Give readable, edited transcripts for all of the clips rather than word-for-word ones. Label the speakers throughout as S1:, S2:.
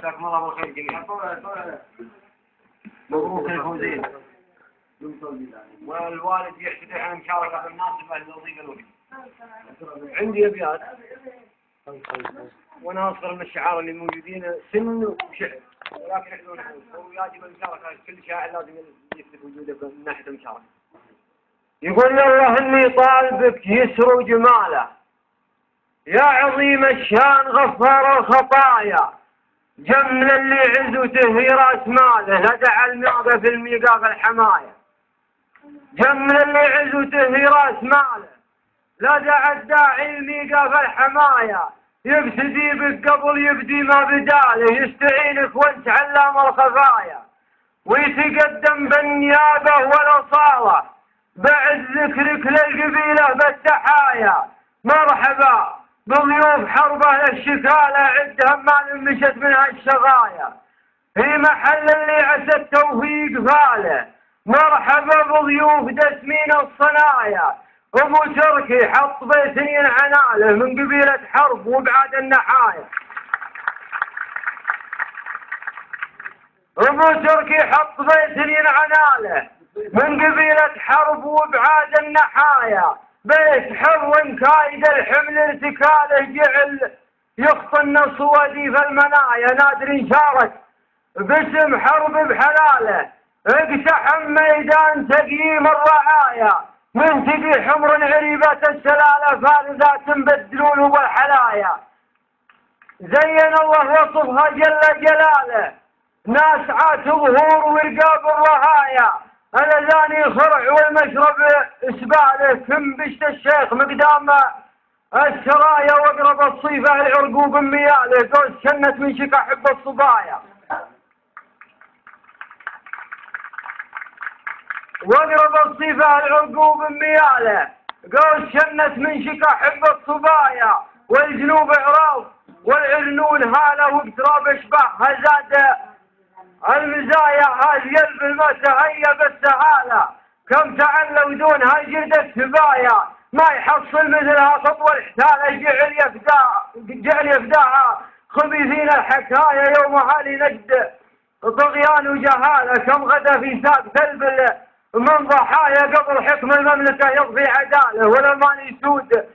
S1: جزاكم الله بالخير جميعا. مبروك الفوزين. والوالد يعتذر عن المشاركة بالمناسبة لضيق الوقت. عندي أبيات وأنا أصغر من الشعار اللي موجودين سن وشعر، ولكن احنا نقول ويجب المشاركة، كل شاعر لازم يثبت وجوده من ناحية المشاركة. يقول الله إني طالبك يسر وجماله يا عظيم الشان غفار الخطايا، جمل اللي عزوته هي راس ماله لدع الميقف في الميقاف الحماية، جمل اللي عزوته هي راس ماله لدع الداعي الميقاف الحماية، يبتدي بك قبل يبدي ما بداله يستعينك وانت علام الخفايا، ويتقدم بالنيابة والأصالة بعد ذكرك للقبيلة بالتحايا، مرحبا بضيوف حربه للشكالة عدها ما مشت منها الشغايا، في محل اللي عسى التوفيق فاله، مرحبا بضيوف دسمين الصنايا، ابو تركي حط بيت عناله من قبيلة حرب وبعاد النحايا، ابو تركي حط بيت عناله من قبيلة حرب وبعاد النحايا، بيت حر كايد الحمل ارتكاله جعل يخطن صوادي في المنايا، نادر شارك باسم حرب بحلاله اقتحم ميدان تقييم الرعايا، من تقي حمر عريبة السلالة فارذات بالدلول والحلايا، زين الله وصفها جل جلاله ناس عات ظهور ورقاب الرهايا، الأذاني خرع والمشرب إسباله كم بشت الشيخ مقدام السرايا، واقرب الصيفة العرقوب مياله قوس شنت من شكا حب الصبايا، واقرب الصيفة العرقوب مياله قوس شنت من شكا حب الصبايا، والجنوب إعراض والعرنون هاله واقتراب اشباه هزاد المزايا، هاي يلب المسا هيا بالسهالة كم تعلوا دون هاي جردة سبايا، ما يحصل مثلها خطوة الاحتالة جعل يفداها خبيثين الحكاية، يوم هالي نجد طغيان وجهالة كم غدا في ساق ثلب من ضحايا، قبل حكم المملكة يضفي عدالة ولما يسود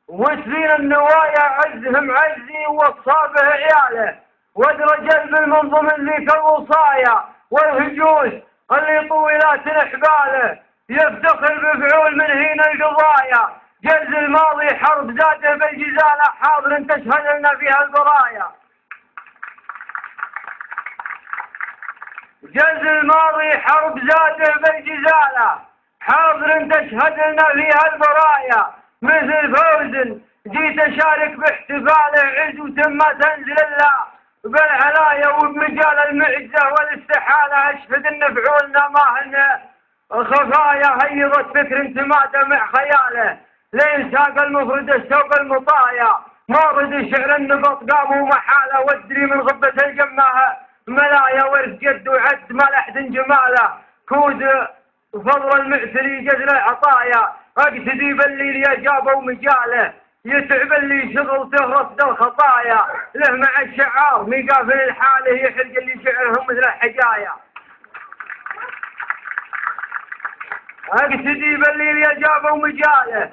S1: وسبين النوايا عزهم عزي وصابه عياله، ودرج بالمنظم ذيك الوصايا والهجوس اللي طويلات الحباله، يفتخر بفعول من هنا القضايا، جز الماضي حرب زاده بالجزاله حاضر تشهد لنا فيها البرايا، جز الماضي حرب زاده بالجزاله حاضر تشهد لنا فيها البرايا، مثل فوز جيت اشارك باحتفاله عز وتم تنزل الله بالعلايا، وبمجال المعزة والاستحالة أشهد إن فعولنا ما هن خفايا، هيضت فكر تمادى مع خياله لين ساق المفرد الشوق المطايا، مورد الشعر النبط قاموا محاله، وادري من غبة الجماها ملايا، ورث جد وعد ما لحد جماله كود فضل المعسري جزل العطايا، اقتدي بالليل يا جابه ومجاله يتعب اللي شغل تهرس الخطايا، له مع الشعار ميقافل الحاله يحرق اللي شعرهم مثل الحجايا، اقتدي بالليل يا جابه ومجاله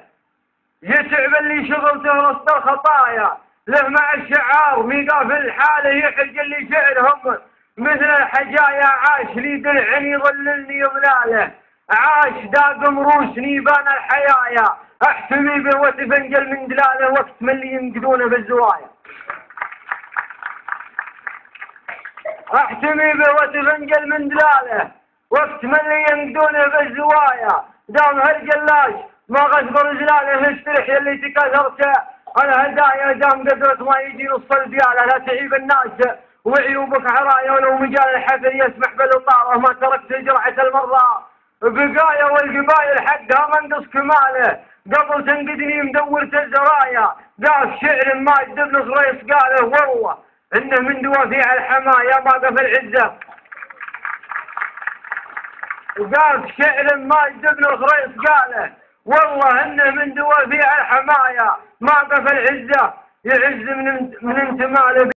S1: يتعب اللي شغل تهرس الخطايا، له مع الشعار ميقافل الحاله يحرق اللي شعرهم مثل الحجايا، عاش لي درع يظللني ظلاله عاش داق مروسني بان الحيايا، احتمي به وتفنجل من دلاله وقت من اللي ينقدونه بالزوايا، احتمي به وتفنجل من دلاله وقت من اللي ينقدونه بالزوايا، دام هالجلاش ما غشبر زلاله استرح اللي تكاثرت الهدايا، دام قدرت ما يجي نص البياله لا تعيب الناس وعيوبك عرايا، ولو مجال الحفل يسمح بالوطاره ما تركت جرعه المرضى بقايا، والقبايل حقها منقص كماله قبل تنقدني مدورة الزرايا، قاف شعر ماجد بن خريص قاله والله انه من دوافيع الحمايا ما قف العزة، قاف شعر ماجد بن خريص قاله والله انه من دوافيع الحمايا ما قف العزة، يعز من انتماله